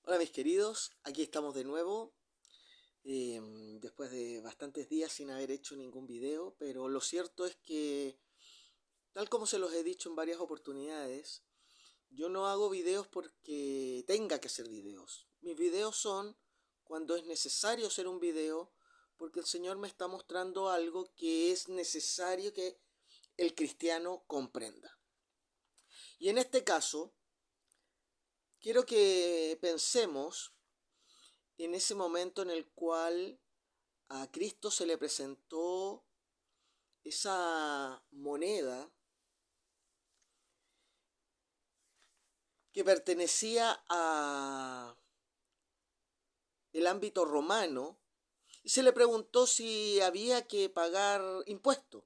Hola mis queridos, aquí estamos de nuevo, después de bastantes días sin haber hecho ningún video, pero lo cierto es que, tal como se los he dicho en varias oportunidades, yo no hago videos porque tenga que hacer videos. Mis videos son cuando es necesario hacer un video, porque el Señor me está mostrando algo que es necesario que el cristiano comprenda. Y en este caso, quiero que pensemos en ese momento en el cual a Cristo se le presentó esa moneda que pertenecía a el ámbito romano y se le preguntó si había que pagar impuestos.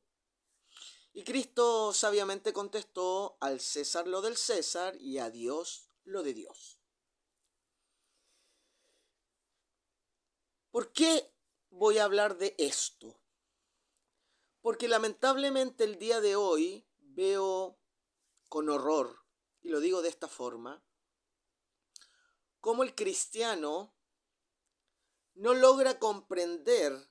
Y Cristo sabiamente contestó: al César lo del César y a Dios lo de Dios. ¿Por qué voy a hablar de esto? Porque lamentablemente el día de hoy veo con horror, y lo digo de esta forma, cómo el cristiano no logra comprender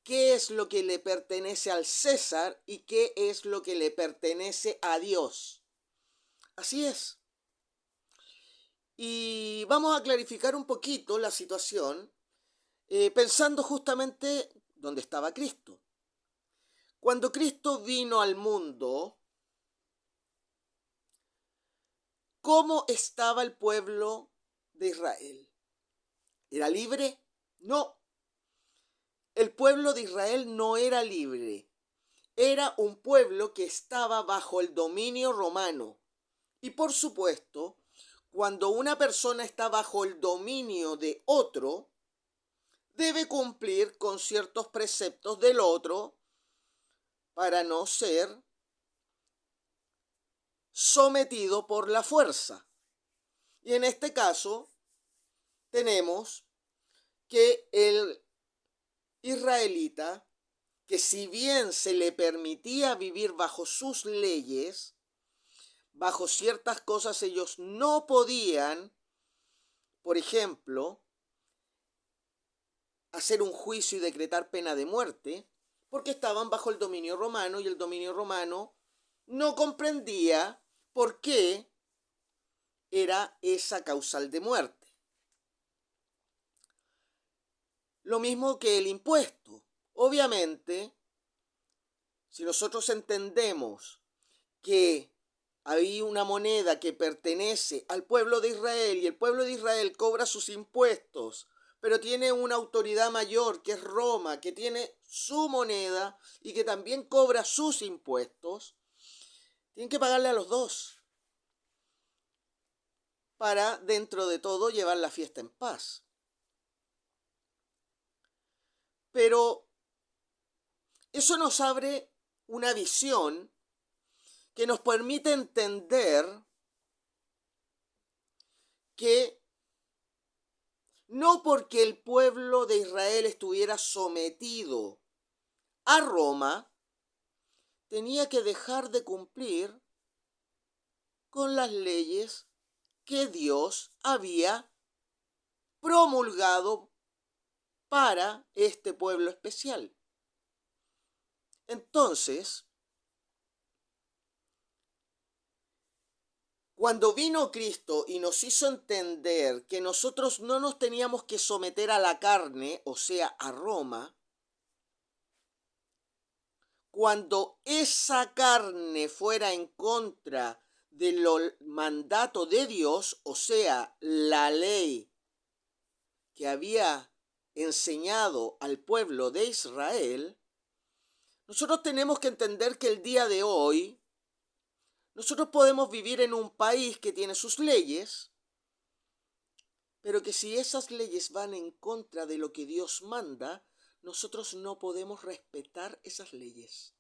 qué es lo que le pertenece al César y qué es lo que le pertenece a Dios. Así es. Y vamos a clarificar un poquito la situación, pensando justamente dónde estaba Cristo. Cuando Cristo vino al mundo, ¿cómo estaba el pueblo de Israel? ¿Era libre? No. El pueblo de Israel no era libre. Era un pueblo que estaba bajo el dominio romano. Y por supuesto, cuando una persona está bajo el dominio de otro, debe cumplir con ciertos preceptos del otro para no ser sometido por la fuerza. Y en este caso, tenemos que el israelita, que si bien se le permitía vivir bajo sus leyes, bajo ciertas cosas ellos no podían, por ejemplo, hacer un juicio y decretar pena de muerte, porque estaban bajo el dominio romano y el dominio romano no comprendía por qué era esa causal de muerte. Lo mismo que el impuesto. Obviamente, si nosotros entendemos que hay una moneda que pertenece al pueblo de Israel y el pueblo de Israel cobra sus impuestos, pero tiene una autoridad mayor que es Roma, que tiene su moneda y que también cobra sus impuestos, tienen que pagarle a los dos para, dentro de todo, llevar la fiesta en paz. Pero eso nos abre una visión que nos permite entender que no porque el pueblo de Israel estuviera sometido a Roma, tenía que dejar de cumplir con las leyes que Dios había promulgado para este pueblo especial. Entonces, cuando vino Cristo y nos hizo entender que nosotros no nos teníamos que someter a la carne, o sea, a Roma, cuando esa carne fuera en contra del mandato de Dios, o sea, la ley que había enseñado al pueblo de Israel, nosotros tenemos que entender que el día de hoy nosotros podemos vivir en un país que tiene sus leyes, pero que si esas leyes van en contra de lo que Dios manda, nosotros no podemos respetar esas leyes.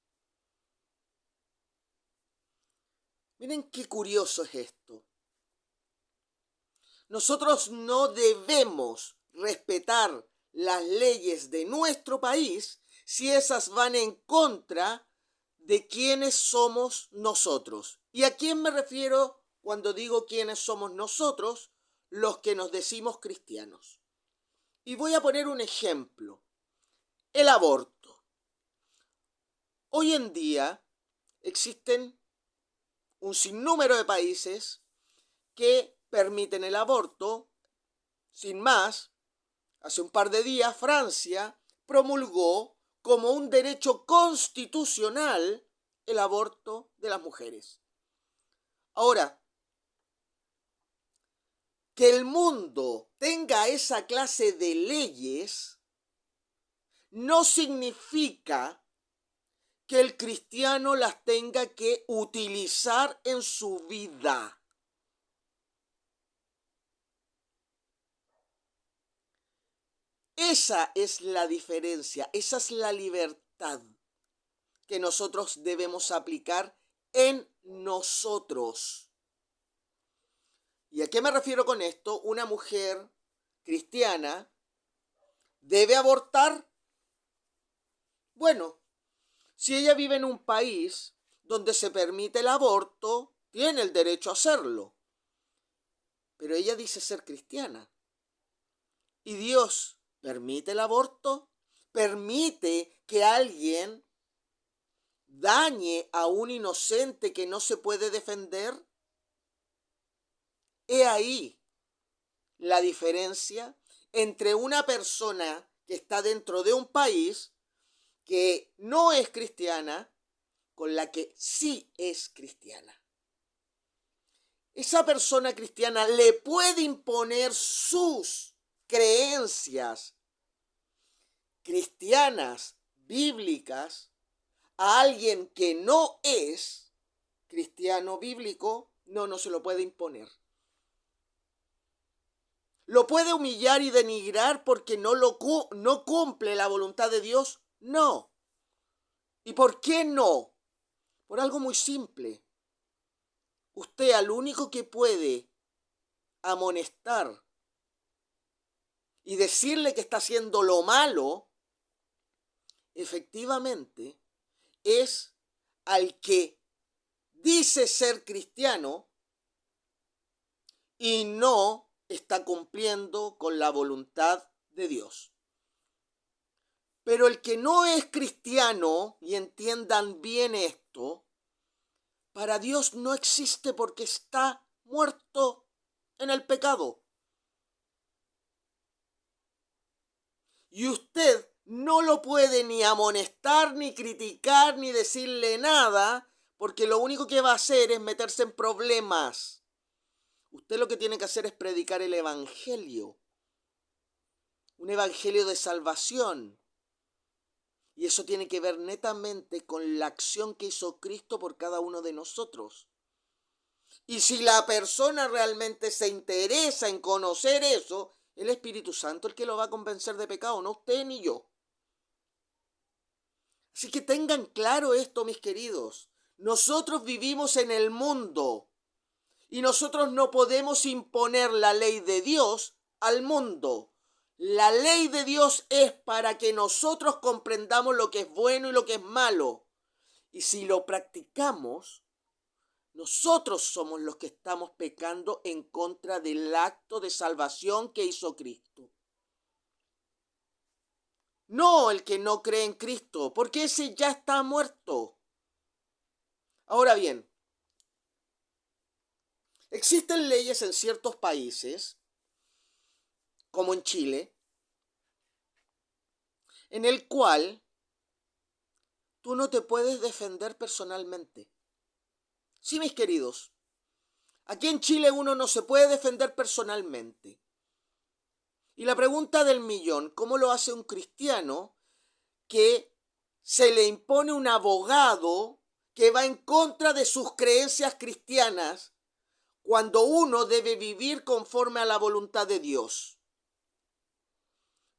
Miren qué curioso es esto. Nosotros no debemos respetar las leyes de nuestro país si esas van en contra de quiénes somos nosotros. ¿Y a quién me refiero cuando digo quiénes somos nosotros? los que nos decimos cristianos. Y voy a poner un ejemplo. El aborto. Hoy en día existen un sinnúmero de países que permiten el aborto. Sin más, hace un par de días Francia promulgó como un derecho constitucional el aborto de las mujeres. Ahora, que el mundo tenga esa clase de leyes no significa que el cristiano las tenga que utilizar en su vida. Esa es la diferencia, esa es la libertad que nosotros debemos aplicar en nosotros. ¿Y a qué me refiero con esto? Una mujer cristiana debe abortar. Bueno, si ella vive en un país donde se permite el aborto, tiene el derecho a hacerlo. Pero ella dice ser cristiana. ¿Y Dios permite el aborto? ¿Permite que alguien dañe a un inocente que no se puede defender? He ahí la diferencia entre una persona que está dentro de un país que no es cristiana con la que sí es cristiana. Esa persona cristiana le puede imponer sus creencias cristianas, bíblicas, a alguien que no es cristiano bíblico. No se lo puede imponer. ¿Lo puede humillar y denigrar porque no cumple la voluntad de Dios? No. ¿Y por qué no? Por algo muy simple. Usted al único que puede amonestar y decirle que está haciendo lo malo, efectivamente, es al que dice ser cristiano y no está cumpliendo con la voluntad de Dios. Pero el que no es cristiano, y entiendan bien esto, para Dios no existe porque está muerto en el pecado. Y usted no lo puede ni amonestar, ni criticar, ni decirle nada, porque lo único que va a hacer es meterse en problemas. Usted lo que tiene que hacer es predicar el evangelio, un evangelio de salvación. Y eso tiene que ver netamente con la acción que hizo Cristo por cada uno de nosotros. Y si la persona realmente se interesa en conocer eso, el Espíritu Santo es el que lo va a convencer de pecado, no usted ni yo. Así que tengan claro esto, mis queridos. Nosotros vivimos en el mundo y nosotros no podemos imponer la ley de Dios al mundo. La ley de Dios es para que nosotros comprendamos lo que es bueno y lo que es malo. Y si lo practicamos, nosotros somos los que estamos pecando en contra del acto de salvación que hizo Cristo. No el que no cree en Cristo, porque ese ya está muerto. Ahora bien, existen leyes en ciertos países, como en Chile, en el cual tú no te puedes defender personalmente. Sí, mis queridos, aquí en Chile uno no se puede defender personalmente. Y la pregunta del millón, ¿cómo lo hace un cristiano que se le impone un abogado que va en contra de sus creencias cristianas cuando uno debe vivir conforme a la voluntad de Dios?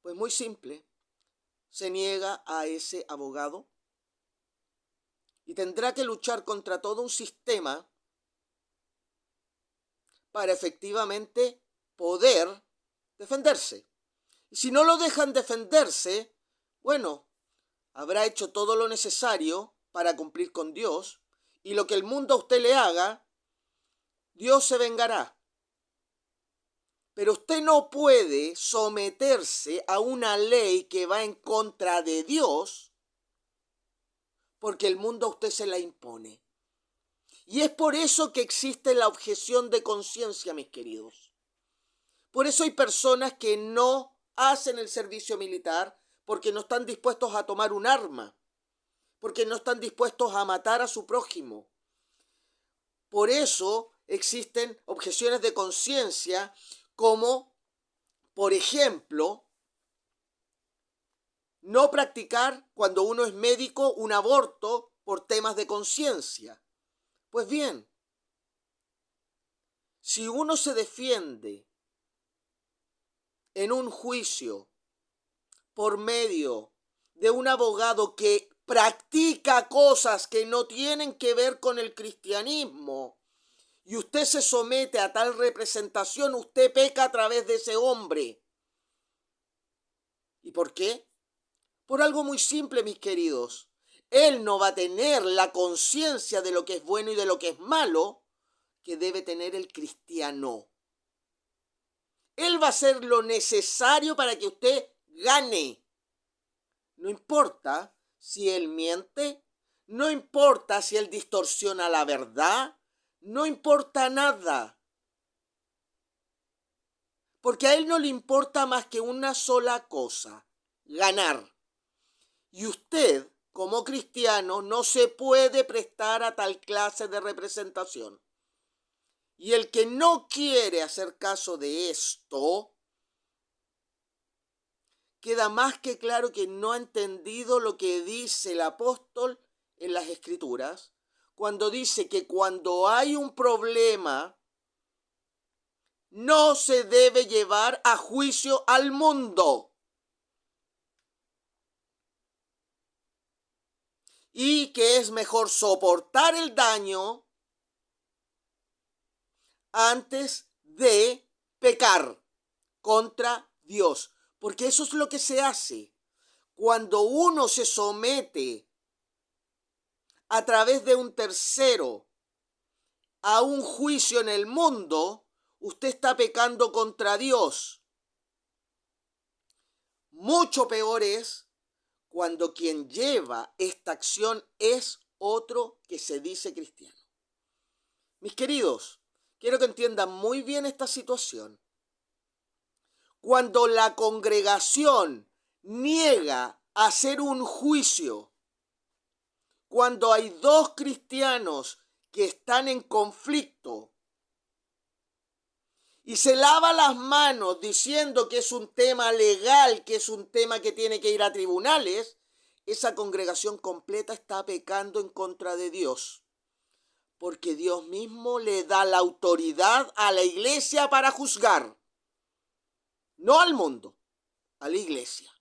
Pues muy simple, se niega a ese abogado y tendrá que luchar contra todo un sistema para efectivamente poder defenderse. Y si no lo dejan defenderse, bueno, habrá hecho todo lo necesario para cumplir con Dios, y lo que el mundo a usted le haga, Dios se vengará. Pero usted no puede someterse a una ley que va en contra de Dios porque el mundo a usted se la impone. Y es por eso que existe la objeción de conciencia, mis queridos. Por eso hay personas que no hacen el servicio militar porque no están dispuestos a tomar un arma, porque no están dispuestos a matar a su prójimo. Por eso existen objeciones de conciencia como, por ejemplo, no practicar cuando uno es médico un aborto por temas de conciencia. Pues bien, si uno se defiende en un juicio por medio de un abogado que practica cosas que no tienen que ver con el cristianismo y usted se somete a tal representación, usted peca a través de ese hombre. ¿Y por qué? Por algo muy simple, mis queridos. Él no va a tener la conciencia de lo que es bueno y de lo que es malo que debe tener el cristiano. Él va a hacer lo necesario para que usted gane. No importa si él miente, no importa si él distorsiona la verdad, no importa nada. Porque a él no le importa más que una sola cosa, ganar. Y usted, como cristiano, no se puede prestar a tal clase de representación. Y el que no quiere hacer caso de esto, queda más que claro que no ha entendido lo que dice el apóstol en las Escrituras, cuando dice que cuando hay un problema, no se debe llevar a juicio al mundo. Y que es mejor soportar el daño antes de pecar contra Dios. Porque eso es lo que se hace. Cuando uno se somete a través de un tercero a un juicio en el mundo, usted está pecando contra Dios. Mucho peor es cuando quien lleva esta acción es otro que se dice cristiano. Mis queridos, quiero que entiendan muy bien esta situación. Cuando la congregación niega hacer un juicio, cuando hay dos cristianos que están en conflicto y se lava las manos diciendo que es un tema legal, que es un tema que tiene que ir a tribunales, esa congregación completa está pecando en contra de Dios. Porque Dios mismo le da la autoridad a la iglesia para juzgar. No al mundo, a la iglesia.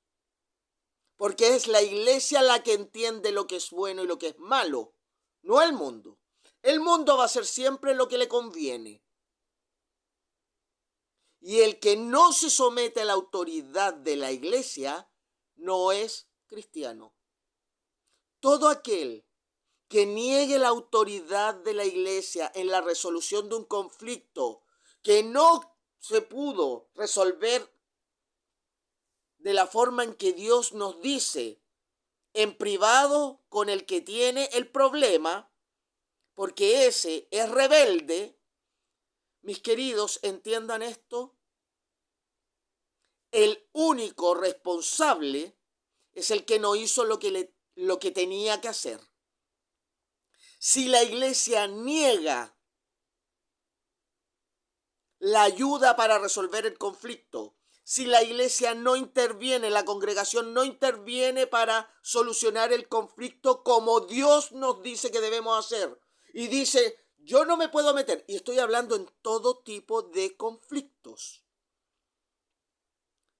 Porque es la iglesia la que entiende lo que es bueno y lo que es malo, no el mundo. El mundo va a hacer siempre lo que le conviene. Y el que no se somete a la autoridad de la iglesia no es cristiano. Todo aquel que niegue la autoridad de la iglesia en la resolución de un conflicto que no se pudo resolver de la forma en que Dios nos dice, en privado con el que tiene el problema, porque ese es rebelde. Mis queridos, entiendan esto. El único responsable es el que no hizo lo que tenía que hacer. Si la iglesia niega la ayuda para resolver el conflicto, si la iglesia no interviene, la congregación no interviene para solucionar el conflicto como Dios nos dice que debemos hacer, y dice, yo no me puedo meter, y estoy hablando en todo tipo de conflictos,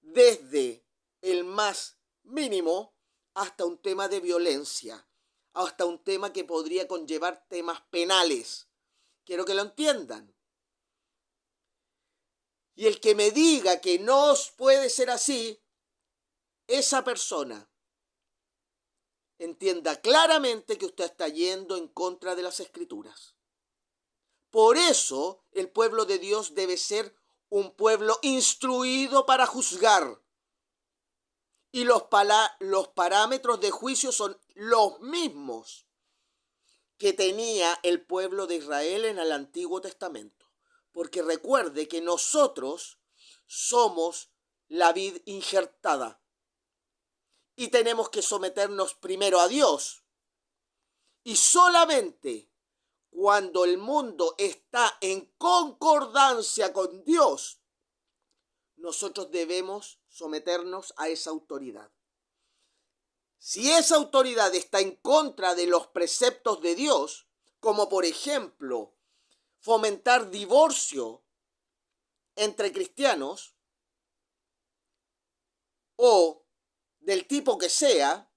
desde el más mínimo hasta un tema de violencia, hasta un tema que podría conllevar temas penales. Quiero que lo entiendan. Y el que me diga que no puede ser así, esa persona entienda claramente que usted está yendo en contra de las Escrituras. Por eso el pueblo de Dios debe ser un pueblo instruido para juzgar. Y los parámetros de juicio son los mismos que tenía el pueblo de Israel en el Antiguo Testamento. Porque recuerde que nosotros somos la vid injertada y tenemos que someternos primero a Dios. Y solamente cuando el mundo está en concordancia con Dios, nosotros debemos someternos a esa autoridad. Si esa autoridad está en contra de los preceptos de Dios, como por ejemplo fomentar divorcio entre cristianos o del tipo que sea,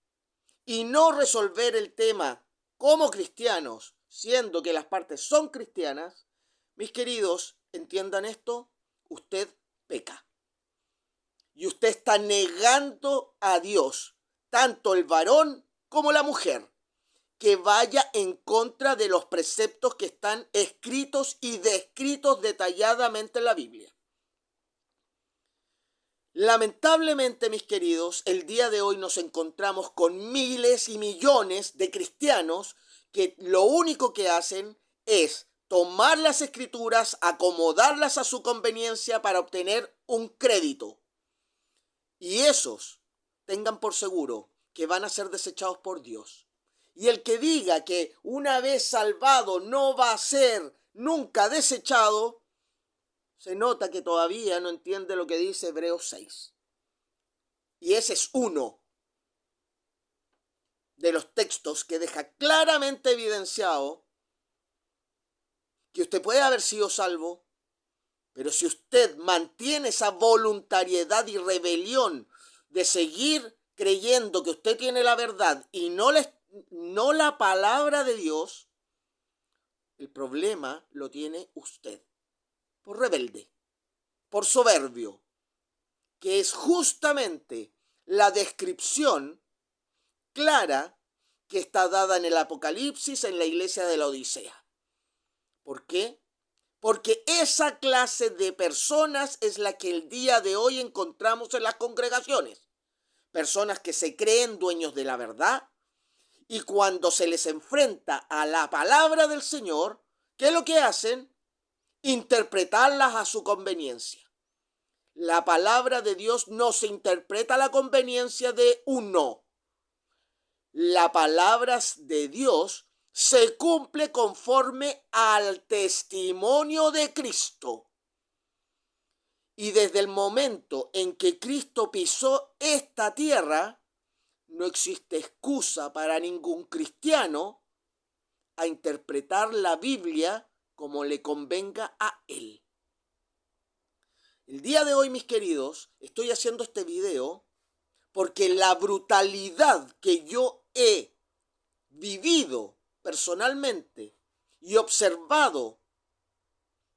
y no resolver el tema como cristianos, siendo que las partes son cristianas, mis queridos, entiendan esto, usted peca. Y usted está negando a Dios, tanto el varón como la mujer, que vaya en contra de los preceptos que están escritos y descritos detalladamente en la Biblia. Lamentablemente, mis queridos, el día de hoy nos encontramos con miles y millones de cristianos que lo único que hacen es tomar las escrituras, acomodarlas a su conveniencia para obtener un crédito. Y esos tengan por seguro que van a ser desechados por Dios. Y el que diga que una vez salvado no va a ser nunca desechado, se nota que todavía no entiende lo que dice Hebreos 6. Y ese es uno de los textos que deja claramente evidenciado que usted puede haber sido salvo, pero si usted mantiene esa voluntariedad y rebelión de seguir creyendo que usted tiene la verdad y no la palabra de Dios, el problema lo tiene usted. Por rebelde, por soberbio, que es justamente la descripción clara que está dada en el Apocalipsis en la iglesia de la Odisea. ¿Por qué? Porque esa clase de personas es la que el día de hoy encontramos en las congregaciones. Personas que se creen dueños de la verdad y cuando se les enfrenta a la palabra del Señor, ¿qué es lo que hacen? Interpretarlas a su conveniencia. La palabra de Dios no se interpreta a la conveniencia de uno. La palabra de Dios se cumple conforme al testimonio de Cristo. Y desde el momento en que Cristo pisó esta tierra, no existe excusa para ningún cristiano a interpretar la Biblia como le convenga a él. El día de hoy, mis queridos, estoy haciendo este video porque la brutalidad que yo he vivido personalmente y observado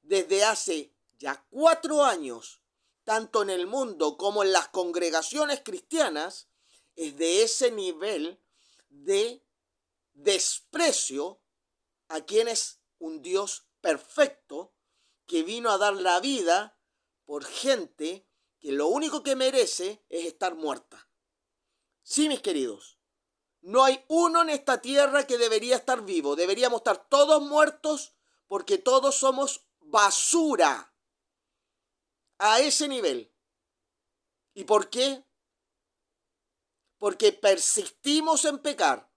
desde hace ya 4 años, tanto en el mundo como en las congregaciones cristianas, es de ese nivel de desprecio a quien es un Dios perfecto que vino a dar la vida por gente que lo único que merece es estar muerta. Sí, mis queridos, no hay uno en esta tierra que debería estar vivo. Deberíamos estar todos muertos porque todos somos basura a ese nivel. ¿Y por qué? Porque persistimos en pecar.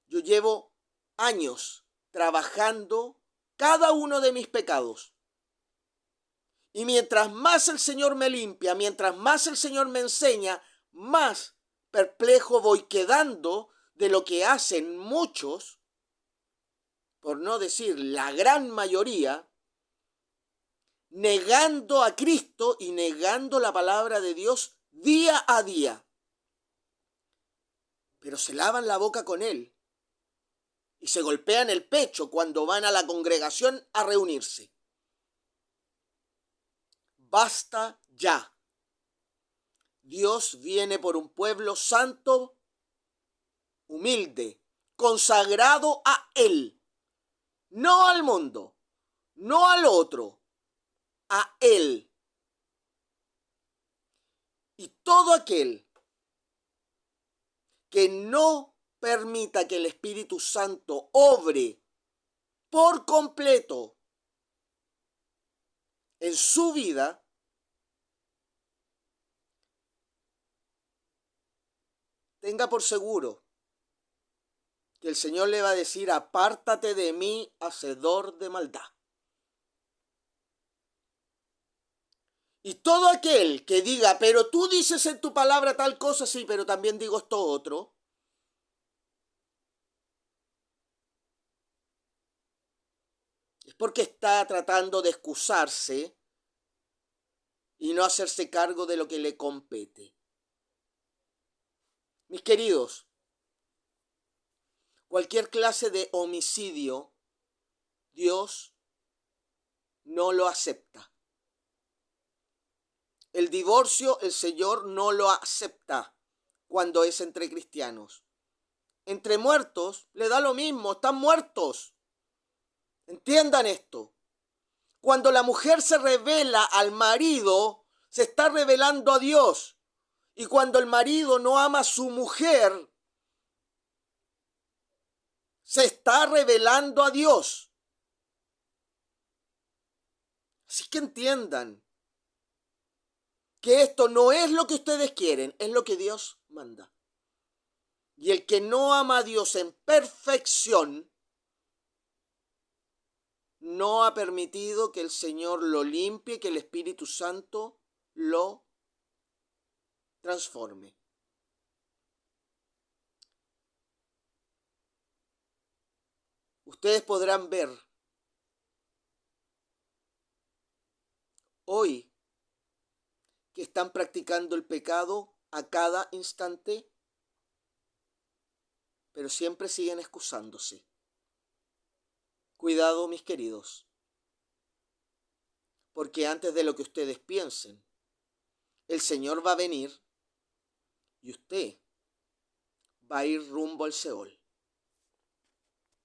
Yo llevo años trabajando cada uno de mis pecados. Y mientras más el Señor me limpia, mientras más el Señor me enseña, más perplejo voy quedando de lo que hacen muchos, por no decir la gran mayoría, negando a Cristo y negando la palabra de Dios día a día. Pero se lavan la boca con Él y se golpean el pecho cuando van a la congregación a reunirse. Basta ya. Dios viene por un pueblo santo, humilde, consagrado a Él, no al mundo, no al otro, a Él. Y todo aquel que no permita que el Espíritu Santo obre por completo en su vida, tenga por seguro que el Señor le va a decir: apártate de mí, hacedor de maldad. Y todo aquel que diga: pero tú dices en tu palabra tal cosa, sí, pero también digo esto otro, es porque está tratando de excusarse y no hacerse cargo de lo que le compete. Mis queridos, cualquier clase de homicidio, Dios no lo acepta. El divorcio, el Señor no lo acepta cuando es entre cristianos. Entre muertos, le da lo mismo, están muertos. Entiendan esto. Cuando la mujer se revela al marido, se está revelando a Dios. Y cuando el marido no ama a su mujer, se está revelando a Dios. Así que entiendan que esto no es lo que ustedes quieren, es lo que Dios manda. Y el que no ama a Dios en perfección, no ha permitido que el Señor lo limpie, que el Espíritu Santo lo transforme. Ustedes podrán ver hoy que están practicando el pecado a cada instante, pero siempre siguen excusándose. Cuidado, mis queridos, porque antes de lo que ustedes piensen, el Señor va a venir y usted va a ir rumbo al Seol.